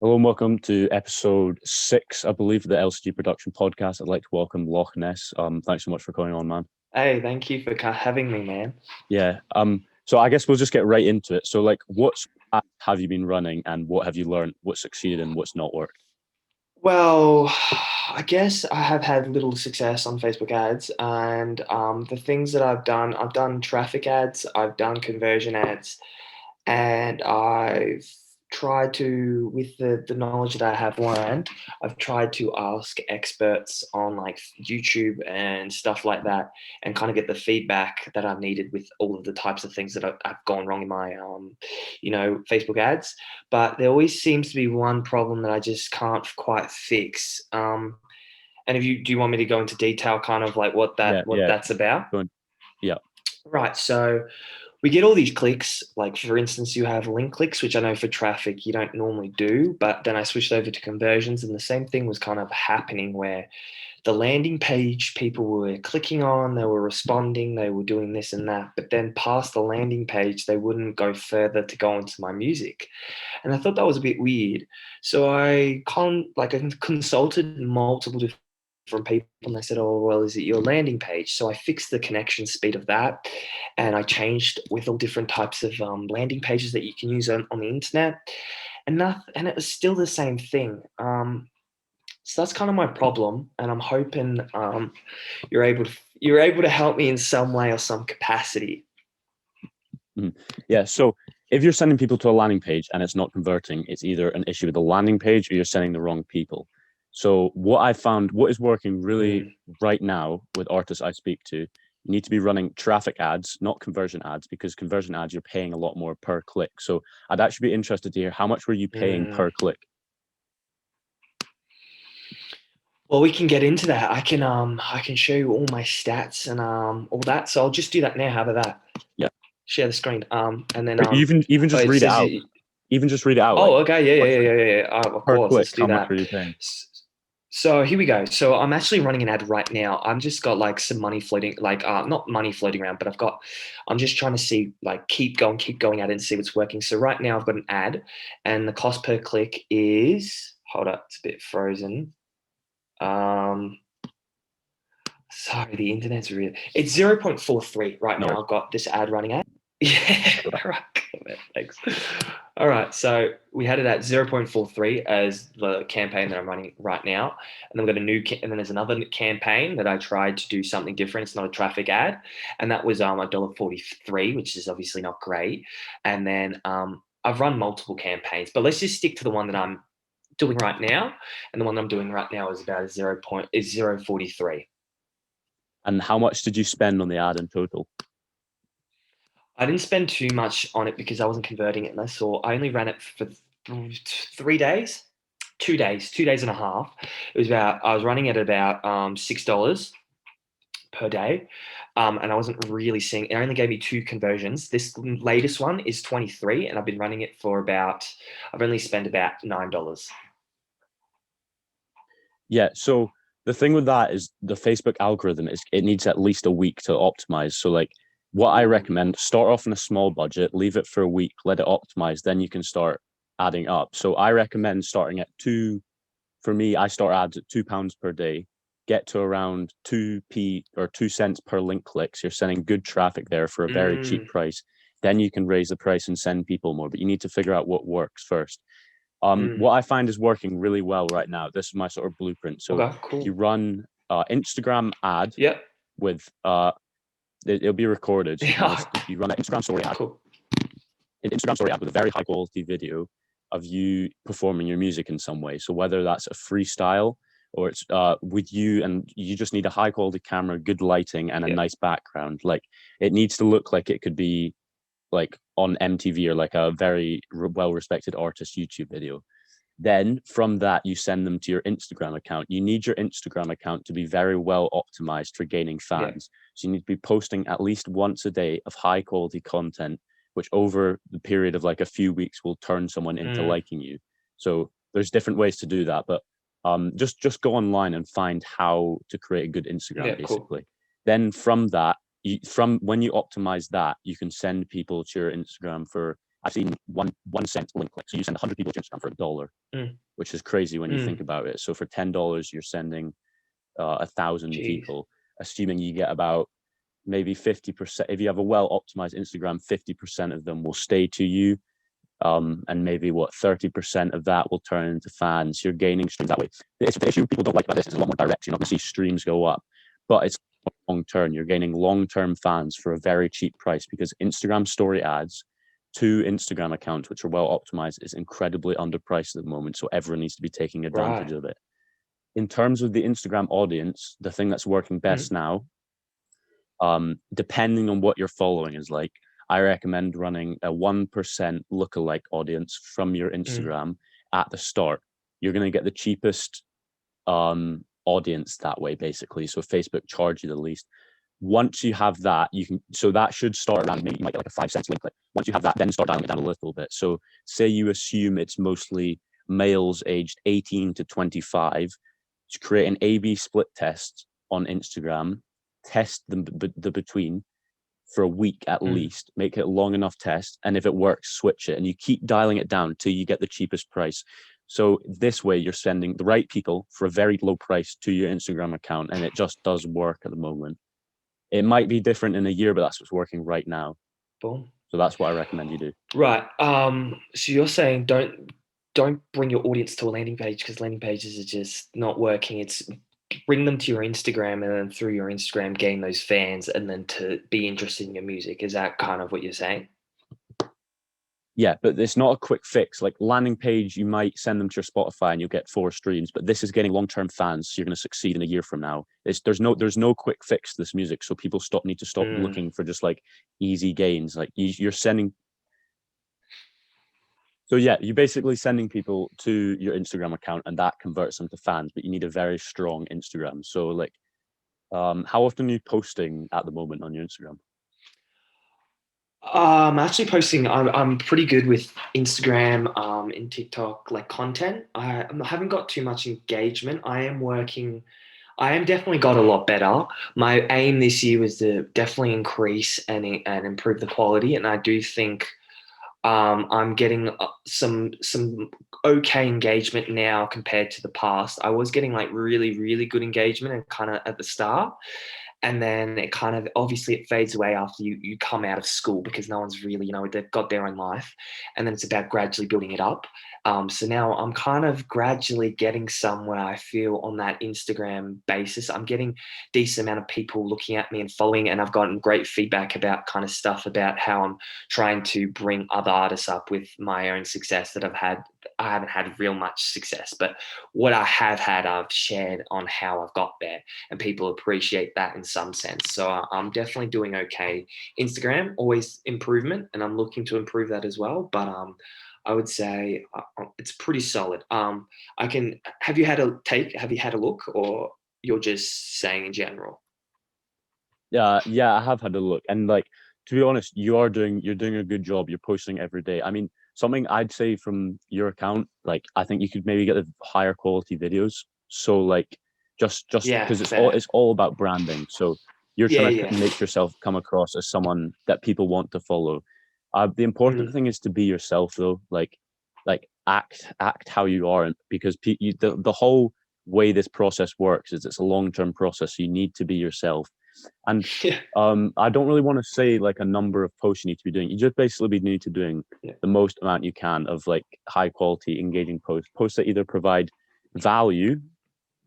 Hello and welcome to episode 6, I believe, of the LCG production podcast. I'd like to welcome Loch Ness. Thanks so much for coming on, man. Hey, thank you for having me, man. Yeah. So I guess we'll just get right into it. So, like, what app have you been running, and what have you learned? What succeeded and what's not worked? Well, I guess I have had little success on Facebook ads, and the things that I've done traffic ads, I've done conversion ads, and I've tried to, with the knowledge that I have learned, I've tried to ask experts on like YouTube and stuff like that, and kind of get the feedback that I've needed with all of the types of things that I've gone wrong in my, Facebook ads. But there always seems to be one problem that I just can't quite fix. And if you do you want me to go into detail, kind of like Yeah, what yeah. that's about? Go on. Yeah. Right. So we get all these clicks. Like, for instance, you have link clicks, which I know for traffic you don't normally do. But then I switched over to conversions, and the same thing was kind of happening where the landing page people were clicking on, they were responding, they were doing this and that. But then past the landing page, they wouldn't go further to go into my music. And I thought that was a bit weird. So I consulted multiple different people, and they said, "Oh, well, is it your landing page?" So I fixed the connection speed of that, and I changed with all different types of landing pages that you can use on the internet, and it was still the same thing. So that's kind of my problem, and I'm hoping you're able to help me in some way or some capacity. Mhm. Yeah. So if you're sending people to a landing page and it's not converting, it's either an issue with the landing page or you're sending the wrong people. So what I found, what is working really Mm, right now with artists I speak to, you need to be running traffic ads, not conversion ads, because conversion ads you're paying a lot more per click. So I'd actually be interested to hear how much were you paying mm. per click? Well, we can get into that. I can show you all my stats and all that. So I'll just do that now. How about that? Yeah. Share the screen. And then Or even oh, just it read it says out. you. Even just read it out, like Oh, okay, yeah, how yeah, much yeah, yeah, yeah, yeah. Of per course, click, let's how do much that. were you paying? So here we go. So I'm actually running an ad right now. I've just got like some money floating, like not money floating around, but I'm just trying to see, like, keep going at it and see what's working. So right now I've got an ad, and the cost per click is, hold up, it's a bit frozen. Um, Sorry, the internet's real. It's 0.43 right No now. worries. I've got this ad running at. Yeah, all right, cool, man, thanks. All right, so we had it at 0.43 as the campaign that I'm running right now, and then we've got and then there's another campaign that I tried to do something different. It's not a traffic ad, and that was $1.43, which is obviously not great. And then I've run multiple campaigns, but let's just stick to the one that I'm doing right now, and the one that I'm doing right now is about a 0.43. And how much did you spend on the ad in total? I didn't spend too much on it because I wasn't converting it, and I only ran it for 3 days, 2 days, 2 days and a half. I was running at about $6 per day, and I wasn't really seeing. It only gave me two conversions. This latest one is 23, and I've been running it for about. I've only spent about $9. Yeah, so the thing with that is the Facebook algorithm is it needs at least a week to optimize. So like what I Mm, recommend, start off on a small budget, leave it for a week, let it optimize, then you can start adding up. So I recommend starting at two. For me, I start ads at £2 per day, get to around 2p or 2 cents per link click. So you're sending good traffic there for a very cheap mm, price. Then you can raise the price and send people more, but you need to figure out what works first. mm. What I find is working really well right now. This is my sort of blueprint. So Okay, you cool. run Instagram ad Yep. with it'll be recorded. So you can Yeah. listen, you run an Instagram story ad, Cool. an Instagram story ad with a very high quality video of you performing your music in some way. So whether that's a freestyle or it's with you and you just need a high quality camera, good lighting, and a Yep. nice background. Like it needs to look like it could be like on MTV or like a very well respected artist YouTube video. Then from that, you send them to your Instagram account. You need your Instagram account to be very well optimized for gaining Yep. fans. So you need to be posting at least once a day of high quality content, which over the period of like a few weeks will turn someone into Mm. liking you. So there's different ways to do that, but just go online and find how to create a good Instagram, Yeah. Cool. basically. Then from that, from when you optimize that, you can send people to your Instagram for I've seen one cent link click. So you send 100 people to Instagram for $1, Mm. which is crazy when you think Mm. about it. So for $10, you're sending 1,000 Jeez. people, assuming you get about maybe 50%. If you have a well optimized Instagram, 50% of them will stay to you. And maybe 30% of that will turn into fans. You're gaining streams that way. The issue people don't like about this is a lot more direct. You're not going to see streams go up, but it's long term. You're gaining long term fans for a very cheap price because Instagram story ads to Instagram accounts, which are well optimized, is incredibly underpriced at the moment. So everyone needs to be taking advantage Right. of it. In terms of the Instagram audience, the thing that's working best Mm. now, depending on what you're following is like, I recommend running a 1% lookalike audience from your Mm. Instagram at the start. You're going to get the cheapest audience that way, basically. So Facebook charge you the least. Once you have that, you can, so that should start around, maybe you might get like a 5 cents link click. Once you have that, then start dialing it down a little bit. So say you assume it's mostly males aged 18 to 25, to create an A/B split test on Instagram, test the between for a week at Mm. least, make it a long enough test, and if it works, switch it, and you keep dialing it down till you get the cheapest price. So this way, you're sending the right people for a very low price to your Instagram account, and it just does work at the moment. It might be different in a year, but that's what's working right now. Boom. So that's what I recommend you do. Right. So you're saying don't bring your audience to a landing page because landing pages are just not working. It's bring them to your Instagram and then through your Instagram gain those fans and then to be interested in your music. Is that kind of what you're saying? Yeah, but it's not a quick fix. Like landing page, you might send them to your Spotify and you'll get 4 streams, but this is getting long-term fans. So you're going to succeed in a year from now. There's no quick fix to this music. So people need to stop Mm. looking for just like easy gains. Like you're sending. So yeah, you're basically sending people to your Instagram account and that converts them to fans, but you need a very strong Instagram. So like, how often are you posting at the moment on your Instagram? I'm actually posting. I'm pretty good with Instagram, and TikTok, like content. I haven't got too much engagement. I am working. I am definitely got a lot better. My aim this year was to definitely increase and improve the quality, and I do think I'm getting some okay engagement now compared to the past. I was getting like really good engagement and kind of at the start, and then it kind of obviously it fades away after you come out of school because no one's really, they've got their own life, and then it's about gradually building it up. So now I'm kind of gradually getting somewhere. I feel on that Instagram basis I'm getting decent amount of people looking at me and following, and I've gotten great feedback about kind of stuff about how I'm trying to bring other artists up with my own success that I haven't had real much success, but what I have had I've shared on how I've got there, and people appreciate that in some sense. So I'm definitely doing okay. Instagram, always improvement, and I'm looking to improve that as well. But I would say it's pretty solid. I can. Have you had a take? Have you had a look, or you're just saying in general? Yeah, I have had a look, and like to be honest, you're doing a good job. You're posting every day. I mean, something I'd say from your account, like I think you could maybe get the higher quality videos. So like just Yeah, because fair. it's all about branding. So you're Yeah, trying to yeah. make yourself come across as someone that people want to follow. The important Mm, thing is to be yourself, though. Like act how you are, and because the whole way this process works is it's a long term process. So you need to be yourself. And yeah, I don't really want to say like a number of posts you need to be doing. You just basically need to doing yeah. the most amount you can of like high quality, engaging posts that either provide value,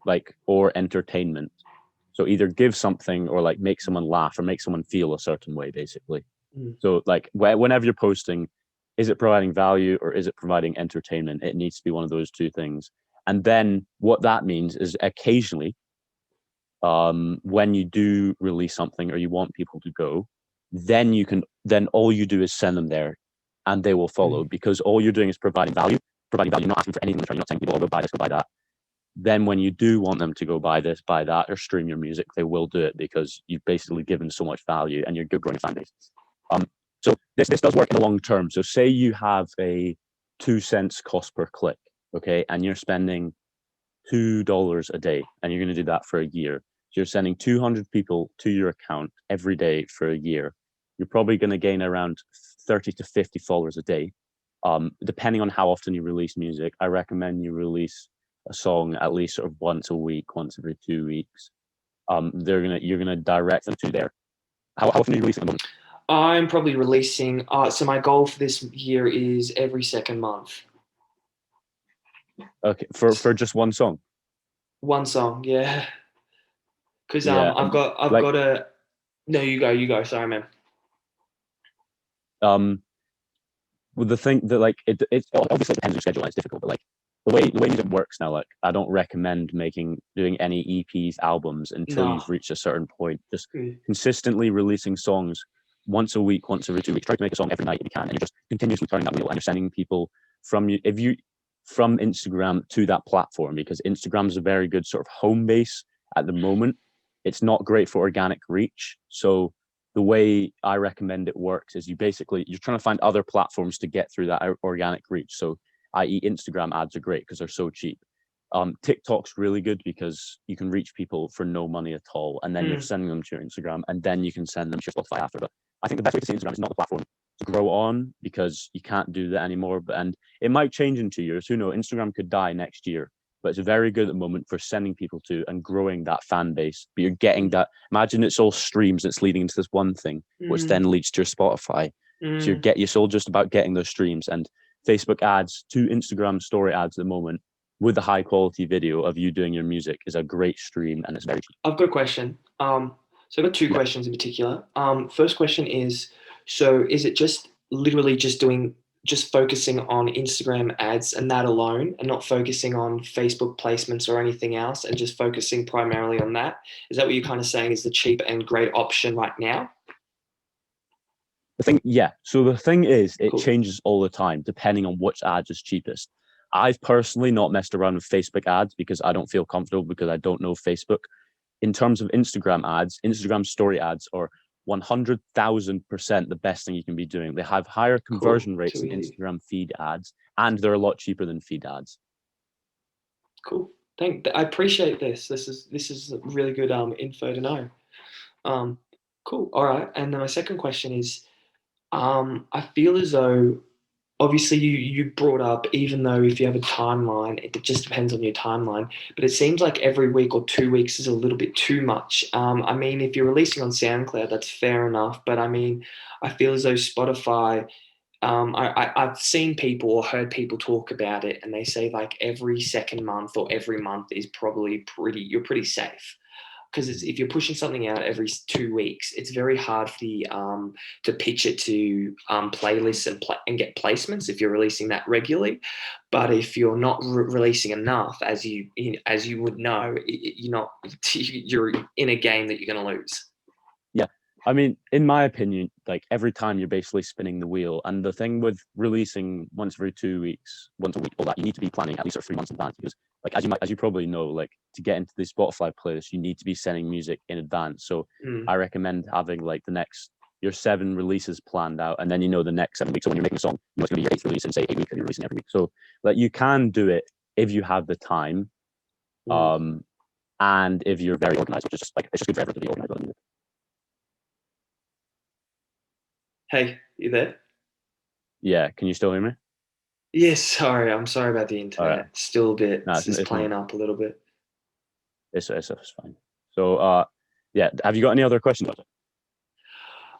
like or entertainment. So either give something or like make someone laugh or make someone feel a certain way, basically. Mm, So like whenever you're posting, is it providing value or is it providing entertainment? It needs to be one of those two things. And then what that means is occasionally when you do release something or you want people to go, then all you do is send them there and they will follow mm, because all you're doing is providing value, not asking for anything in return. You're not saying people, oh, go buy this, go buy that. Then when you do want them to go buy this, buy that, or stream your music, they will do it because you've basically given so much value and you're good growing a fan base. Um, so this does work in the long term. So say you have a 2 cents cost per click, okay, and you're spending $2 a day, and you're going to do that for a year. So you're sending 200 people to your account every day for a year. You're probably going to gain around 30 to 50 followers a day. Depending on how often you release music, I recommend you release a song at least sort of once a week, once every 2 weeks. You're gonna direct them to there. How often are you releasing at the moment? I'm probably releasing. So my goal for this year is every second month. Okay, for just one song. One song, yeah. Because Yeah, I've like got a. No, you go. Sorry, man. um, with the thing that like it obviously depends on your schedule and it's difficult, but like the way music works now, like I don't recommend doing any EPs, albums until No. you've reached a certain point. Just consistently releasing songs once a week, once every 2 weeks. Try to make a song every night if you can, and you're just continuously turning that wheel and you're sending people from Instagram to that platform, because Instagram is a very good sort of home base at the moment. It's not great for organic reach. So the way I recommend it works is you're trying to find other platforms to get through that organic reach. So i.e. Instagram ads are great because they're so cheap. TikTok's really good because you can reach people for no money at all, and then you're sending them to your Instagram, and then you can send them to your Spotify after. But I think the best way to see Instagram is not the platform to grow on, because you can't do that anymore. And it might change in 2 years. Who knows? Instagram could die next year, but it's very good at the moment for sending people to and growing that fan base. But you're getting that. Imagine it's all streams that's leading into this one thing, which then leads to your Spotify. So it's all just about getting those streams. And Facebook ads to Instagram story ads at the moment, with a high quality video of you doing your music, is a great stream, and it's very cheap. I've got a question. So I've got two questions in particular. First question is, so is it just literally just focusing on Instagram ads and that alone, and not focusing on Facebook placements or anything else, and just focusing primarily on that? Is that what you're kind of saying is the cheap and great option right now? So the thing is, it Cool. changes all the time depending on which ad is cheapest. I've personally not messed around with Facebook ads because I don't feel comfortable, because I don't know Facebook. In terms of Instagram ads, Instagram story ads are 100,000% the best thing you can be doing. They have higher conversion rates than Instagram feed ads, and they're a lot cheaper than feed ads. Cool. I appreciate this. This is really good info to know. Cool. All right. And then my second question is, I feel as though obviously you brought up, even though if you have a timeline, it just depends on your timeline, but it seems like every week or 2 weeks is a little bit too much. I mean, if you're releasing on SoundCloud, that's fair enough, but I mean, I feel as though Spotify, I've seen people or heard people talk about it, and they say like every second month or every month is probably you're pretty safe. Because if you're pushing something out every 2 weeks, it's very hard for the to pitch it to playlists and get placements if you're releasing that regularly. But if you're not releasing enough, as you would know, you're in a game that you're going to lose. Yeah, I mean, in my opinion, like every time you're basically spinning the wheel. And the thing with releasing once every 2 weeks, once a week, all that, you need to be planning at least 3 months in advance, because like as you probably know, like to get into the Spotify playlist, you need to be sending music in advance. So I recommend having like your 7 releases planned out, and then the next 7 weeks. So when you're making a song, you know it's gonna be your 8th release, and say 8 weeks you're releasing every week. So like you can do it if you have the time, and if you're very organized, which is just like it's just good for everyone to be organized. Hey, you there? Yeah, can you still hear me? Yes, sorry. I'm sorry about the internet. Right. Still a bit. No, It's just playing up a little bit. It's fine. So, yeah. Have you got any other questions?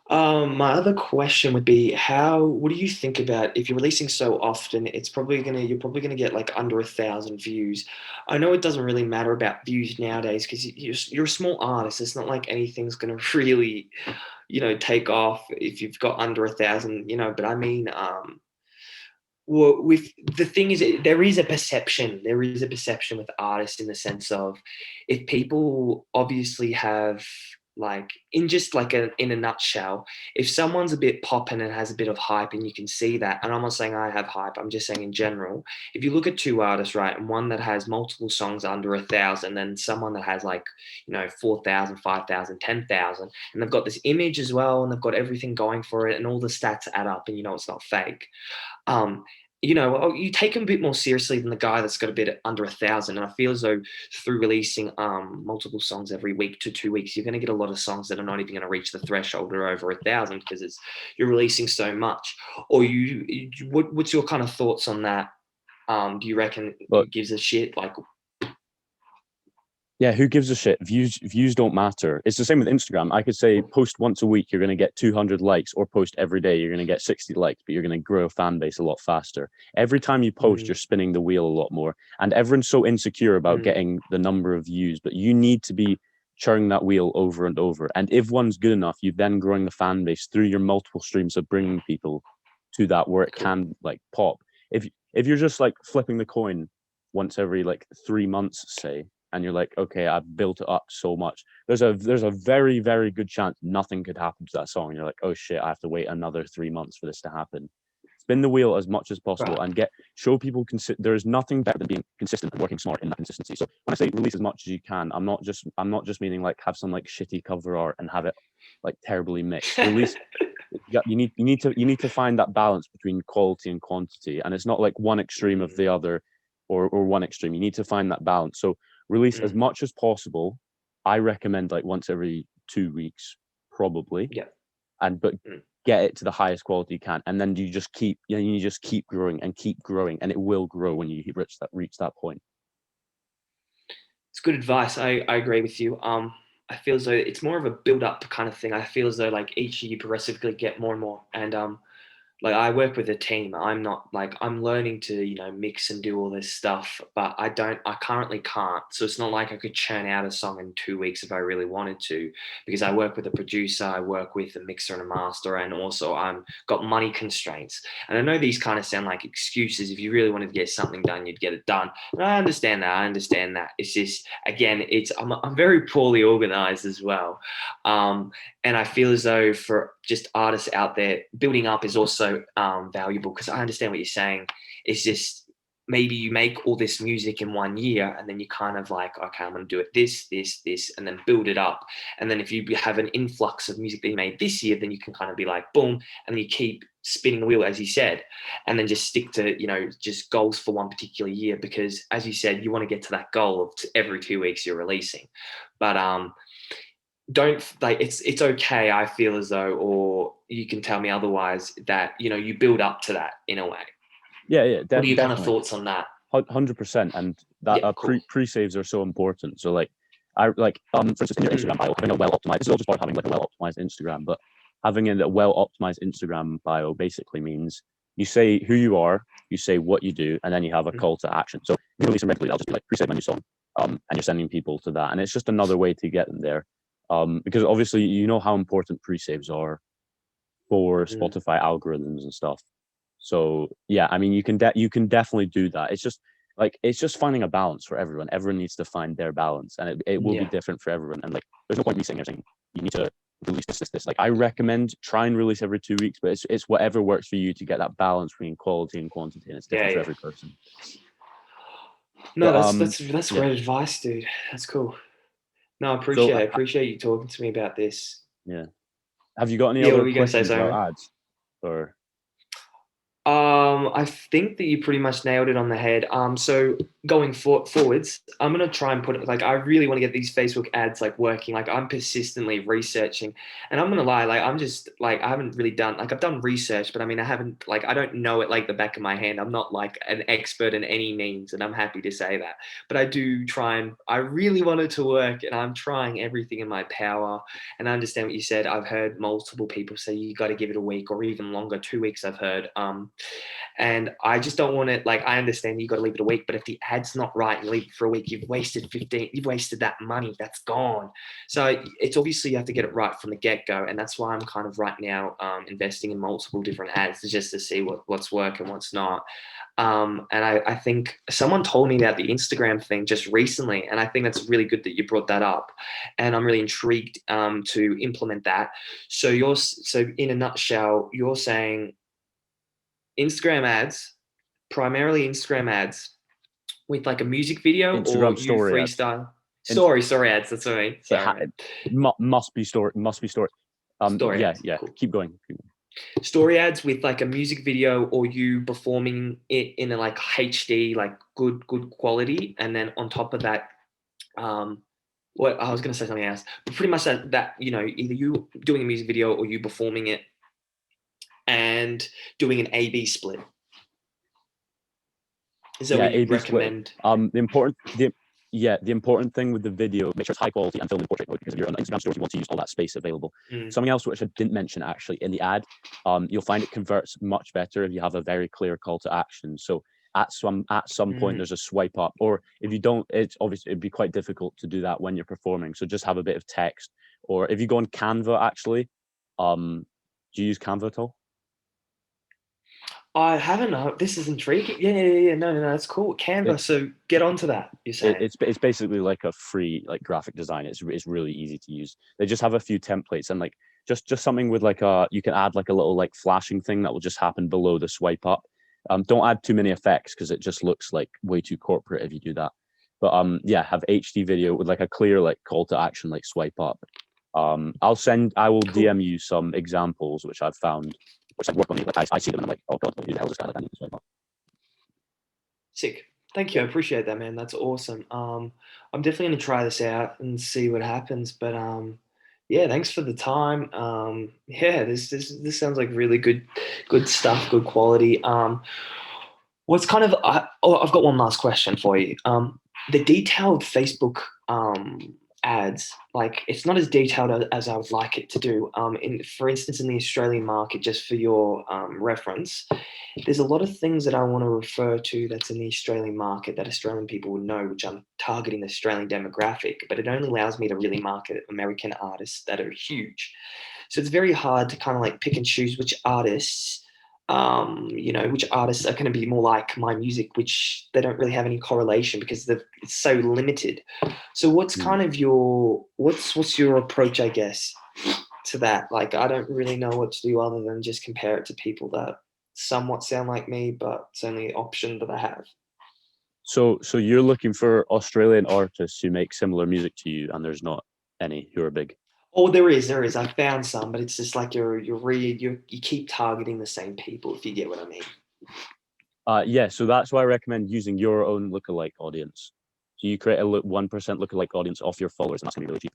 My other question would be, what do you think about if you're releasing so often, you're probably gonna get like under 1,000 views. I know it doesn't really matter about views nowadays because you're a small artist. It's not like anything's gonna really, take off if you've got under 1,000, but I mean, well, with the thing is, there is a perception. There is a perception with artists in the sense of, if people obviously have like in a nutshell, if someone's a bit popping and has a bit of hype, and you can see that, and I'm not saying I have hype, I'm just saying in general, if you look at two artists, right, and one that has multiple songs under 1,000, and someone that has like 4,000, 5,000, 10,000, and they've got this image as well, and they've got everything going for it, and all the stats add up, and it's not fake. you know, you take them a bit more seriously than the guy that's got a bit under 1,000. And I feel as though through releasing multiple songs every week to 2 weeks, you're going to get a lot of songs that are not even going to reach the threshold or over 1,000 because you're releasing so much. Or what's your kind of thoughts on that? Do you reckon But it gives a shit? Like, yeah, who gives a shit? Views don't matter. It's the same with Instagram. I could say post once a week, you're going to get 200 likes, or post every day, you're going to get 60 likes, but you're going to grow a fan base a lot faster. Every time you post, you're spinning the wheel a lot more. And everyone's so insecure about getting the number of views, but you need to be churning that wheel over and over. And if one's good enough, you're then growing the fan base through your multiple streams of bringing people to that where it can like pop. If you're just like flipping the coin once every like 3 months, say, and you're like, okay, I've built it up so much. There's a very, very good chance nothing could happen to that song. And you're like, oh shit, I have to wait another 3 months for this to happen. Spin the wheel as much as possible and show people there is nothing better than being consistent and working smart in that consistency. So when I say release as much as you can, I'm not just meaning like have some like shitty cover art and have it like terribly mixed. Release you need to find that balance between quality and quantity. And it's not like one extreme of the other or one extreme. You need to find that balance. So release as much as possible. I recommend like once every 2 weeks, probably. Yeah. But get it to the highest quality you can, and then you just keep growing and it will grow when you reach that point. It's good advice. I agree with you. I feel as though it's more of a build up kind of thing. I feel as though like each year you progressively get more and more. And like I work with a team. I'm not like I'm learning to, you know, mix and do all this stuff, but I currently can't. So it's not like I could churn out a song in 2 weeks if I really wanted to, because I work with a producer, I work with a mixer and a master, and also I'm got money constraints. And I know these kind of sound like excuses. If you really wanted to get something done, you'd get it done. And I understand that. It's just again, I'm very poorly organized as well. And I feel as though for just artists out there, building up is also valuable, because I understand what you're saying. It's just maybe you make all this music in 1 year and then you kind of like, okay, I'm going to do it this, and then build it up. And then if you have an influx of music that you made this year, then you can kind of be like, boom, and then you keep spinning the wheel, as you said, and then just stick to, you know, just goals for one particular year. Because as you said, you want to get to that goal of every 2 weeks you're releasing. But don't like it's okay, I feel as though, or you can tell me otherwise, that you know you build up to that in a way. What are your kind of thoughts on that? 100%. And that cool. pre-saves are so important. So like I like for instance in your Instagram bio, having a well optimized, this is all just part of having like a well optimized Instagram, but having a well optimized Instagram bio basically means you say who you are, you say what you do, and then you have a call to action. So if you release them regularly, I'll just be like pre-save my new song, and you're sending people to that, and it's just another way to get them there. Because obviously you know how important pre-saves are for Spotify algorithms and stuff. So yeah, I mean you can definitely do that. It's just finding a balance for everyone. Everyone needs to find their balance, and it will be different for everyone. And like there's no point me saying you need to release this. Like I recommend try and release every 2 weeks, but it's whatever works for you to get that balance between quality and quantity, and it's different for every person. No, that's great advice, dude. That's cool. No, I appreciate you talking to me about this. Yeah. Have you got any other questions about ads? Or I think that you pretty much nailed it on the head. So going forwards, I'm gonna try and put it like I really want to get these Facebook ads like working. Like I'm persistently researching, and I'm gonna lie, like I'm just like I haven't really done like I've done research, but I mean I haven't like I don't know it like the back of my hand. I'm not like an expert in any means, and I'm happy to say that. But I do try, and I really want it to work, and I'm trying everything in my power. And I understand what you said. I've heard multiple people say you got to give it a week or even longer, 2 weeks. I've heard. And I just don't want it. Like I understand you got to leave it a week, but if the ad's not right, and you leave it for a week, you've wasted that money. That's gone. So it's obviously you have to get it right from the get go, and that's why I'm kind of right now investing in multiple different ads just to see what's working, what's not. And I think someone told me about the Instagram thing just recently, and I think that's really good that you brought that up. And I'm really intrigued to implement that. So in a nutshell, you're saying Instagram ads, primarily Instagram ads with like a music video, Instagram or you freestyle story ads. That's what I mean. It must be story. Story Yeah, ads. yeah. Cool. Keep going. Story ads with like a music video or you performing it in a like HD, like good quality, and then on top of that, what I was going to say something else, but pretty much that either you doing a music video or you performing it and doing an A/B split. Is that Yeah, what you'd A/B split. recommend? The important thing with the video, make sure it's high quality and filmed in portrait mode, because if you're on Instagram stories, you want to use all that space available. Mm, Something else which I didn't mention actually in the ad, you'll find it converts much better if you have a very clear call to action. So at some point mm. there's a swipe up, or if you don't, it's obviously it'd be quite difficult to do that when you're performing. So just have a bit of text, or if you go on Canva actually, do you use Canva at all? I haven't. This is intriguing. Yeah. No, that's cool. Canva. So get onto that. You're saying. It's basically like a free like graphic design. It's really easy to use. They just have a few templates and like just something with like you can add like a little like flashing thing that will just happen below the swipe up. Don't add too many effects because it just looks like way too corporate if you do that. But yeah, have HD video with like a clear like call to action like swipe up. I will Cool. DM you some examples which I've found which I've worked on. Like I see them and I'm like, oh god, who the hell is this guy? Like, I need to swipe up. Sick. Thank you. I appreciate that, man. That's awesome. I'm definitely gonna try this out and see what happens. But yeah, thanks for the time. Yeah, this sounds like really good stuff, good quality. What's kind of I've got one last question for you. The detailed Facebook ads, like it's not as detailed as I would like it to do. For instance, in the Australian market, just for your reference, there's a lot of things that I want to refer to that's in the Australian market that Australian people would know, which I'm targeting the Australian demographic, but it only allows me to really market American artists that are huge. So it's very hard to kind of like pick and choose which artists, which artists are going to be more like my music, which they don't really have any correlation because it's so limited. So what's Hmm. kind of what's your approach, I guess, to that? Like, I don't really know what to do other than just compare it to people that somewhat sound like me, but it's only an option that I have. So you're looking for Australian artists who make similar music to you, and there's not any who are big. Oh, there is. I found some, but it's just like you keep targeting the same people, if you get what I mean. Yeah, so that's why I recommend using your own lookalike audience. So you create a 1% lookalike audience off your followers, and that's gonna be really cheap.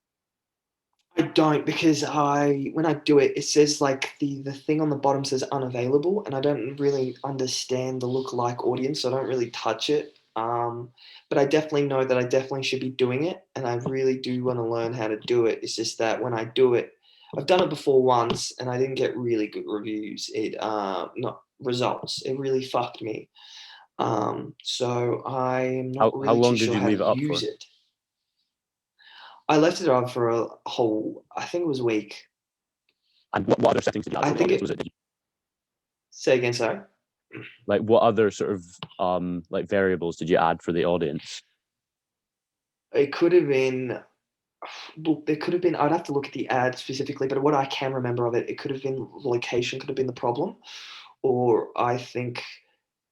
I don't, because when I do it, it says like the thing on the bottom says unavailable, and I don't really understand the lookalike audience, so I don't really touch it. But I definitely know that I definitely should be doing it, and I really do want to learn how to do it. It's just that when I do it, I've done it before once, and I didn't get really good reviews. Not results. It really fucked me. So I'm not How really too long did sure you how to leave it up use for? it. I left it on for a whole, I think it was a week. And what other settings did you add I for the think audience? it, Was it did you, say again, sorry. like what other sort of like variables did you add for the audience? It could have been, look, there could have been, I'd have to look at the ad specifically, but what I can remember of it, it could have been location could have been the problem, or I think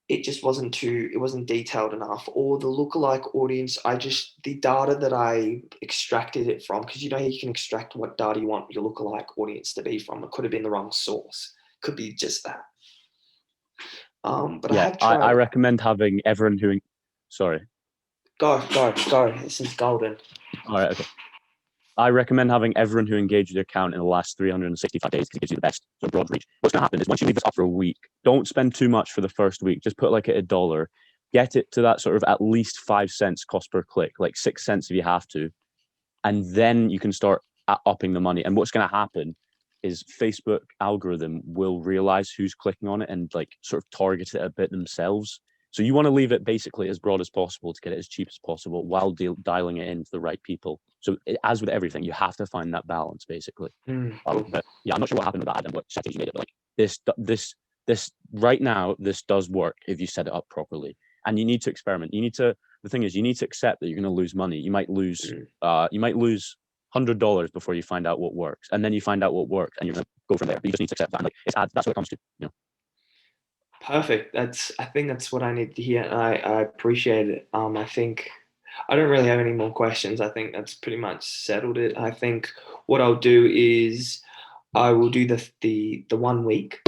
it wasn't detailed enough, or the lookalike audience, the data that I extracted it from, because you know you can extract what data you want your lookalike audience to be from. It could have been the wrong source. Could be just that. But I Yeah, have I tried. recommend having everyone who. Sorry. Go. This is golden. All right. Okay. I recommend having everyone who engaged with your account in the last 365 days because it gives you the best sort of broad reach. What's going to happen is once you leave this up for a week, don't spend too much for the first week. Just put like $1. Get it to that sort of at least 5 cents cost per click, like 6 cents if you have to. And then you can start upping the money. And what's going to happen is Facebook algorithm will realize who's clicking on it and like sort of target it a bit themselves. So you want to leave it basically as broad as possible to get it as cheap as possible while dialing it into the right people. So as with everything, you have to find that balance basically. Cool. But yeah, I'm not sure what happened with that and what settings you made it. But like this right now, this does work if you set it up properly. And you need to experiment. The thing is, you need to accept that you're going to lose money. You might lose $100 before you find out what works, and then you find out what works, and you're going to go from there. But you just need to accept that. And like it's ads. That's what it comes to. You know. Perfect. I think that's what I need to hear. And I appreciate it. I think I don't really have any more questions. I think that's pretty much settled it. I think what I'll do is I will do the 1 week.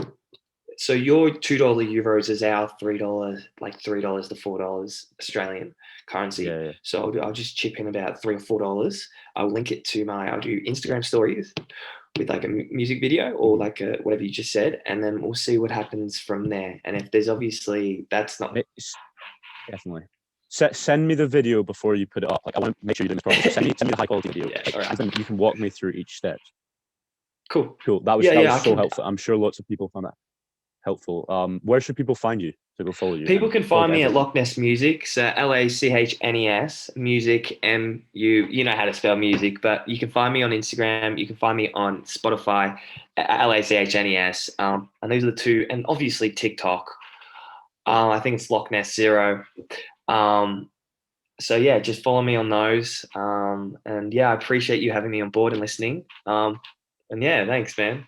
So your $2 euros is our $3, like $3 to $4 Australian currency. Yeah, yeah. So I'll just chip in about $3 or $4. I'll link it to I'll do Instagram stories with like a music video or Mhm. like whatever you just said, and then we'll see what happens from there. And if there's obviously that's not Definitely. Send me the video before you put it up. Like I want to make sure you're doing this properly. So send me the high quality video. yeah, Like all right, you can walk me through each step. cool. Cool. Yeah, That yeah, was I so can. helpful. I'm sure lots of people found that helpful. Where should people find you to go follow you People and can plug find me at everything? Loch Ness Music, so LACHNES Music MU. You know how to spell music, but you can find me on Instagram. You can find me on Spotify, LACHNES. And those are the two, and obviously TikTok. I think it's Loch Ness Zero. Um, so yeah, just follow me on those. And yeah, I appreciate you having me on board and listening. And yeah, thanks, man.